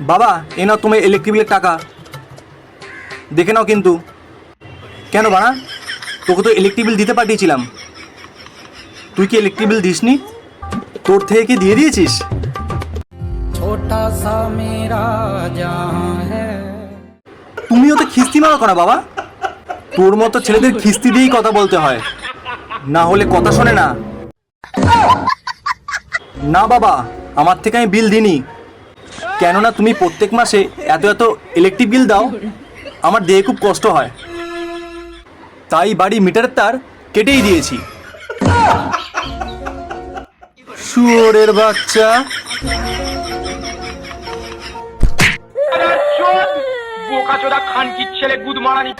বাবা এ নাও তোমার ইলেকট্রিক বিলের টাকা, দেখে নাও কিন্তু। কেন বাড়া, তোকে তো ইলেকট্রিক বিল দিতে পাঠিয়েছিলাম, তুই কি ইলেকট্রিক বিল দিসনি? তোর থেকে কি দিয়ে দিয়েছিস? ছোটা সা মেরা জাহাঁ হ্যায়। তুমিও তো খিস্তি মারো কেন বাবা? তোর মতো ছেলেদের খিস্তি দিয়েই কথা বলতে হয়, না হলে কথা শোনে না। না বাবা, আমার থেকে আমি বিল দিইনি, কেননা তুমি প্রত্যেক মাসে এত এত ইলেকট্রিক বিল দাও, আমার দেহে খুব কষ্ট হয়, তাই বাড়ি মিটারের তার কেটেই দিয়েছি। শুয়োরের বাচ্চা। বোকা চোদা খানকির ছেলে, গুদমারানি